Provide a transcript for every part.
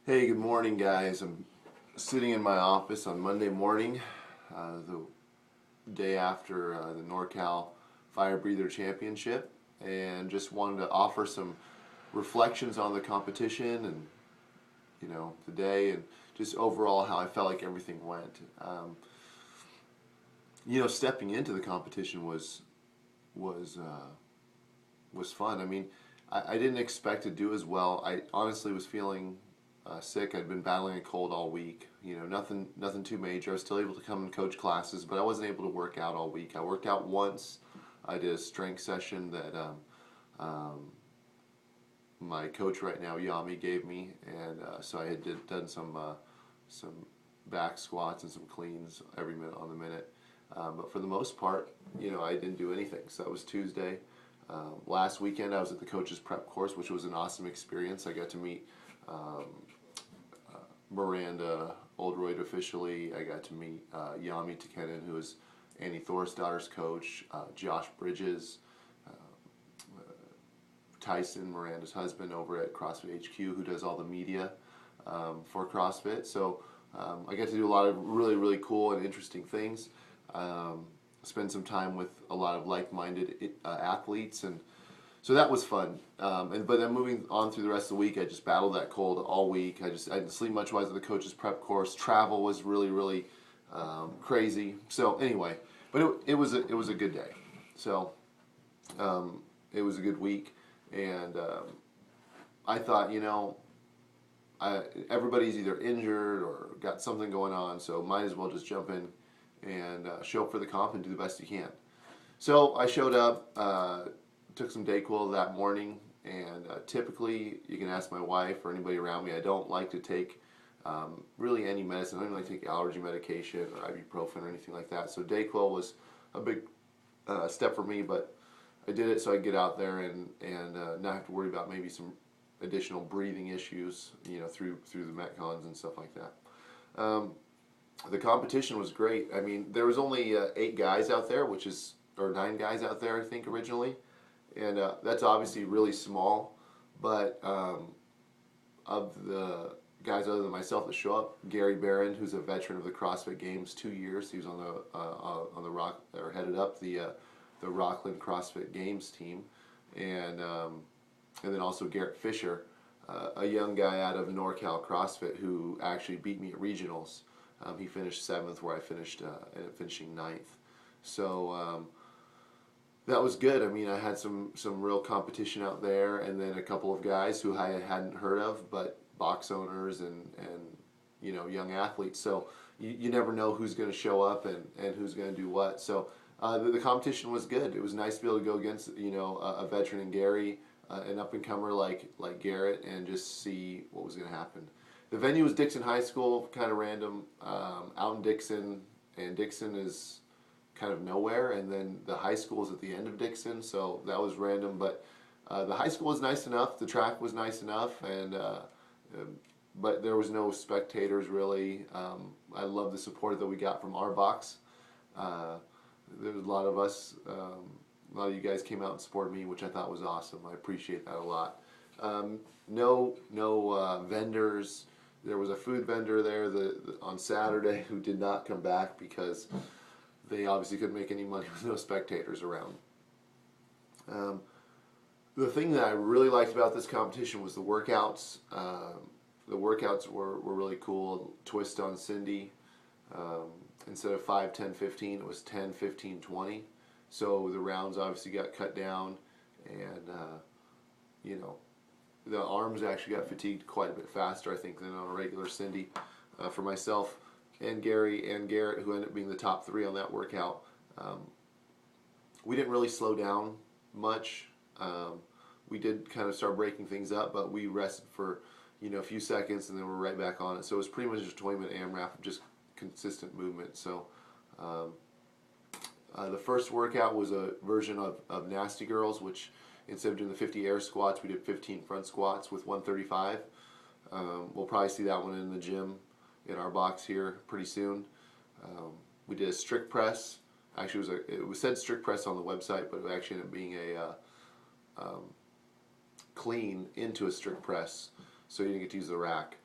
Hey, good morning, guys. I'm sitting in my office on Monday morning, the day after the NorCal Fire Breather Championship, and just wanted to offer some reflections on the competition and the day and just overall how I felt like everything went. Stepping into the competition was was fun. I mean, I didn't expect to do as well. I honestly was feeling sick. I'd been battling a cold all week. Nothing too major. I was still able to come and coach classes, but I wasn't able to work out all week. I worked out once. I did a strength session that my coach right now, Yami, gave me, and so I had done some back squats and some cleans every minute on the minute. But for the most part, I didn't do anything. So that was Tuesday. Last weekend, I was at the coach's prep course, which was an awesome experience. I got to meet Miranda Oldroyd officially. I got to meet Yami Tekenen, who is Annie Thorisdottir's coach, Josh Bridges, Tyson, Miranda's husband over at CrossFit HQ, who does all the media for CrossFit. So I got to do a lot of really, really cool and interesting things. Spend some time with a lot of like-minded athletes, and so that was fun. But then moving on through the rest of the week, I just battled that cold all week. I didn't sleep much while I was at the coach's prep course. Travel was really, really crazy. So anyway, but it was a good day. So it was a good week, and I thought, everybody's either injured or got something going on, so might as well just jump in and show up for the comp and do the best you can. So I showed up, took some Dayquil that morning, and typically, you can ask my wife or anybody around me, I don't like to take really any medicine. I don't even like to take allergy medication or ibuprofen or anything like that. So Dayquil was a big step for me, but I did it so I could get out there and not have to worry about maybe some additional breathing issues, through the Metcons and stuff like that. The competition was great. I mean, there was only 8 guys out there, or 9 guys out there, I think, originally. And that's obviously really small, but of the guys other than myself that show up, Gary Barron, who's a veteran of the CrossFit Games, 2 years, he was on the Rock, or headed up the Rockland CrossFit Games team, and then also Garrett Fisher, a young guy out of NorCal CrossFit who actually beat me at regionals. He finished 7th, where I finished ended up finishing 9th. So that was good. I mean, I had some real competition out there, and then a couple of guys who I hadn't heard of, but box owners and young athletes. So you never know who's going to show up and who's going to do what. So the competition was good. It was nice to be able to go against a veteran in Gary, an up and comer like Garrett, and just see what was going to happen. The venue was Dixon High School, kind of random, out in Dixon, and Dixon is kind of nowhere, and then the high school is at the end of Dixon, so that was random, but the high school was nice enough, the track was nice enough, and but there was no spectators really. I love the support that we got from our box. There was a lot of us, a lot of you guys came out and supported me, which I thought was awesome. I appreciate that a lot. No vendors. There was a food vendor there on Saturday who did not come back because they obviously couldn't make any money with no spectators around. The thing that I really liked about this competition was the workouts. The workouts were really cool. Twist on Cindy. Instead of 5, 10, 15, it was 10, 15, 20. So the rounds obviously got cut down, and the arms actually got fatigued quite a bit faster, I think, than on a regular Cindy. For myself and Gary and Garrett, who ended up being the top 3 on that workout, we didn't really slow down much. We did kind of start breaking things up, but we rested for a few seconds, and then we're right back on it. So it was pretty much just a 20-minute AMRAP of just consistent movement. So the first workout was a version of Nasty Girls, which instead of doing the 50 air squats, we did 15 front squats with 135. We'll probably see that one in the gym in our box here pretty soon. We did a strict press. Actually, it was said strict press on the website, but it actually ended up being a clean into a strict press, so you didn't get to use the rack.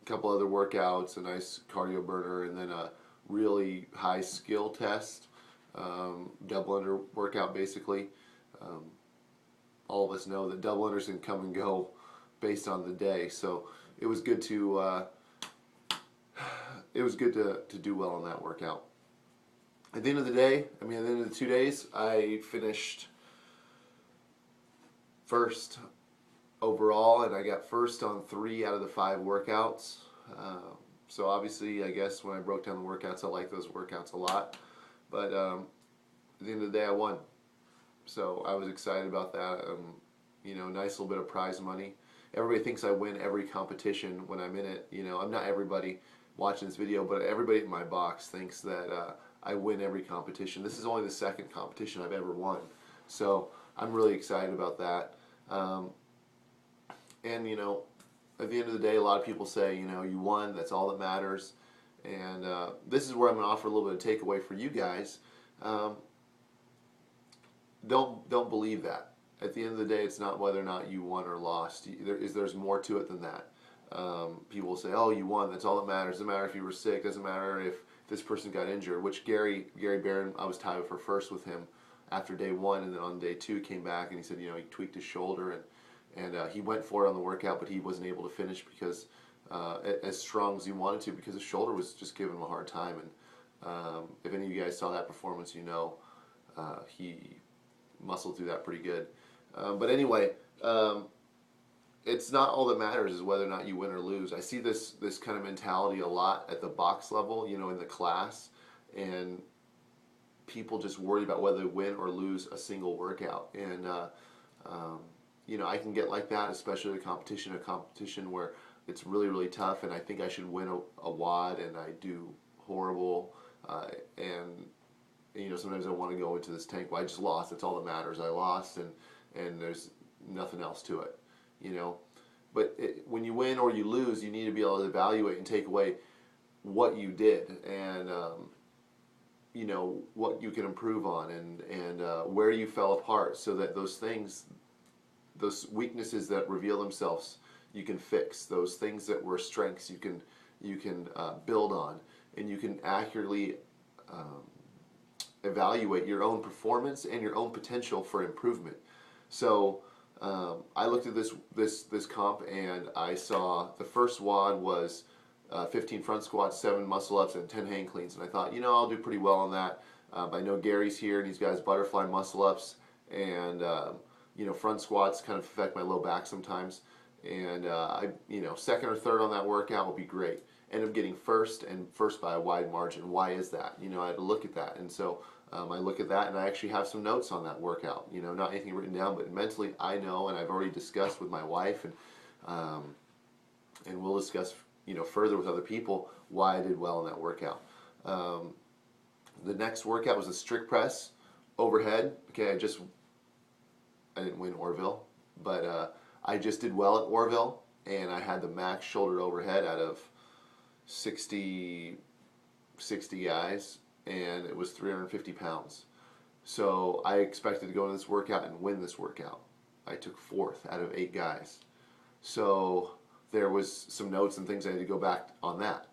couple other workouts, a nice cardio burner, and then a really high skill test, double under workout basically. Um, all of us know that double unders can come and go based on the day, so it was good to do well on that workout. At the end of the day, I mean, at the end of the 2 days, I finished first overall, and I got first on 3 out of the 5 workouts. So obviously, I guess when I broke down the workouts, I like those workouts a lot. But at the end of the day, I won. So I was excited about that. You know, nice little bit of prize money. Everybody thinks I win every competition when I'm in it. You know, I'm not everybody watching this video, but everybody in my box thinks that I win every competition. This is only the 2nd competition I've ever won. So I'm really excited about that. And, you know, at the end of the day, a lot of people say, you know, you won, that's all that matters. And this is where I'm going to offer a little bit of takeaway for you guys. Don't believe that. At the end of the day, it's not whether or not you won or lost. There's more to it than that. People will say, oh, you won, that's all that matters. Doesn't matter if you were sick, doesn't matter if this person got injured, which Gary Barron, I was tied for first with him after day 1, and then on day 2 came back and he said, you know, he tweaked his shoulder and he went for it on the workout, but he wasn't able to finish because as strong as he wanted to, because his shoulder was just giving him a hard time. And if any of you guys saw that performance, you know he muscled through that pretty good. But anyway, it's not all that matters is whether or not you win or lose. I see this kind of mentality a lot at the box level, you know, in the class, and people just worry about whether they win or lose a single workout. And you know, I can get like that, especially at a competition where it's really, really tough, and I think I should win a WOD, and I do horrible, and you know, sometimes I want to go into this tank. Well, I just lost. That's all that matters. I lost, and there's nothing else to it, you know. But when you win or you lose, you need to be able to evaluate and take away what you did, and you know, what you can improve on, and where you fell apart, so that those things, those weaknesses that reveal themselves, you can fix. Those things that were strengths, you can build on, and you can accurately evaluate your own performance and your own potential for improvement. So I looked at this comp, and I saw the first WOD was 15 front squats, 7 muscle ups, and 10 hang cleans, and I thought, you know, I'll do pretty well on that. I know Gary's here, and he's got his butterfly muscle ups, and you know, front squats kind of affect my low back sometimes, and you know, 2nd or 3rd on that workout will be great. End up getting first, and first by a wide margin. Why is that? You know, I had to look at that, and so I look at that, and I actually have some notes on that workout. You know, not anything written down, but mentally I know, and I've already discussed with my wife, and we'll discuss, you know, further with other people why I did well in that workout. The next workout was a strict press overhead. Okay, I didn't win Orville, but I just did well at Orville, and I had the max shoulder overhead out of 60 guys, and it was 350 pounds. So I expected to go into this workout and win this workout. I took 4th out of 8 guys. So there was some notes and things I had to go back on that.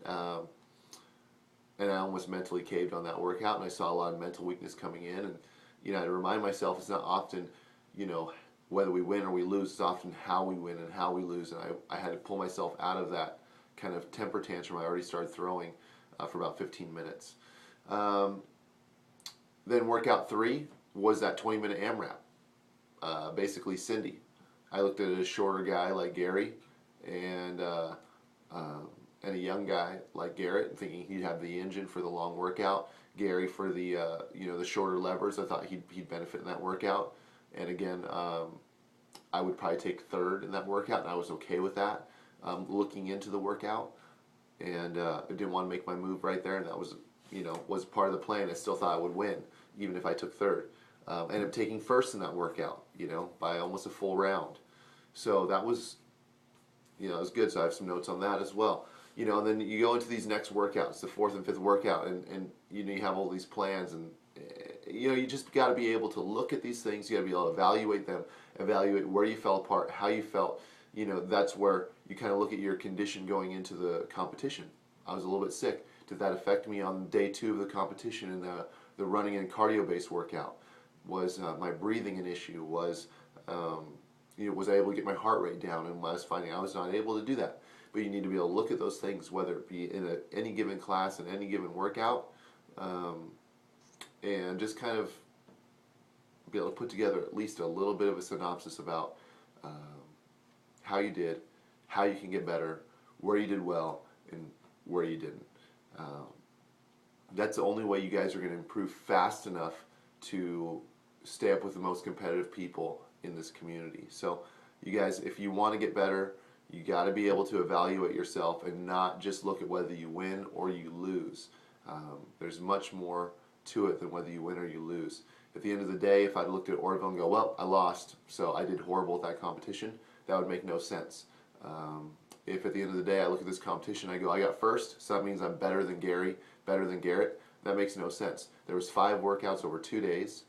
And I almost mentally caved on that workout, and I saw a lot of mental weakness coming in. And you know, I had to remind myself it's not often, you know, whether we win or we lose, it's often how we win and how we lose. And I had to pull myself out of that kind of temper tantrum I already started throwing for about 15 minutes. Then workout 3 was that 20-minute AMRAP. Basically Cindy. I looked at a shorter guy like Gary and a young guy like Garrett, thinking he'd have the engine for the long workout. Gary for the you know, the shorter levers. I thought he'd benefit in that workout. And again, I would probably take 3rd in that workout, and I was okay with that. Looking into the workout, and I didn't want to make my move right there, and that was, you know, was part of the plan. I still thought I would win, even if I took 3rd. Ended up taking 1st in that workout, you know, by almost a full round. So that was, you know, it was good. So I have some notes on that as well. You know, and then you go into these next workouts, the 4th and 5th workout, and you know, you have all these plans, and you know, you just got to be able to look at these things. You got to be able to evaluate them, evaluate where you fell apart, how you felt, you know, that's where you kind of look at your condition going into the competition. I was a little bit sick. Did that affect me on day 2 of the competition and the running and cardio-based workout? Was my breathing an issue? Was was I able to get my heart rate down? And I was finding I was not able to do that. But you need to be able to look at those things, whether it be in any given class and any given workout, and just kind of be able to put together at least a little bit of a synopsis about how you did, how you can get better, where you did well, and where you didn't. That's the only way you guys are going to improve fast enough to stay up with the most competitive people in this community. So you guys, if you want to get better, you got to be able to evaluate yourself and not just look at whether you win or you lose. There's much more to it than whether you win or you lose. At the end of the day, if I looked at Orville and go, well, I lost, so I did horrible at that competition, that would make no sense. If at the end of the day I look at this competition, I go, I got first, so that means I'm better than Gary, better than Garrett, that makes no sense. There was 5 workouts over 2 days.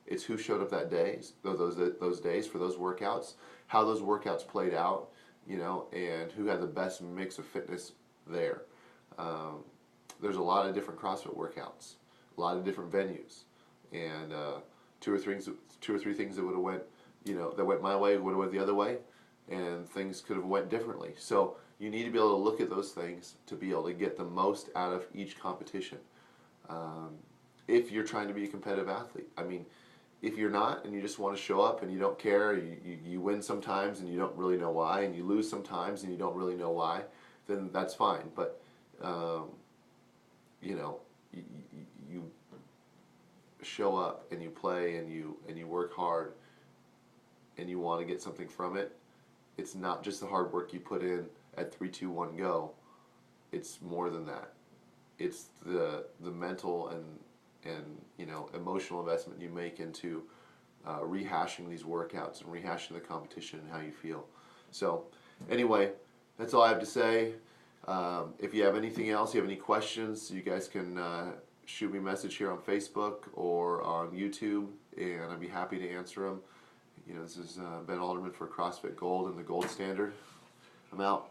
It's who showed up that day, those days for those workouts, how those workouts played out, you know, and who had the best mix of fitness there. There's a lot of different CrossFit workouts, a lot of different venues, and two or three things that would have went, you know, that went my way would have went the other way, and things could have went differently. So you need to be able to look at those things to be able to get the most out of each competition. If you're trying to be a competitive athlete, I mean, if you're not and you just want to show up and you don't care, you win sometimes and you don't really know why, and you lose sometimes and you don't really know why, then that's fine. But you know, you show up and you play and you work hard and you want to get something from it. It's not just the hard work you put in at 3, 2, 1, go. It's more than that. It's the mental and you know, emotional investment you make into rehashing these workouts and rehashing the competition and how you feel. So anyway, that's all I have to say. If you have anything else, you have any questions, you guys can shoot me a message here on Facebook or on YouTube, and I'd be happy to answer them. You know, this is Ben Alderman for CrossFit Gold and the Gold Standard. I'm out.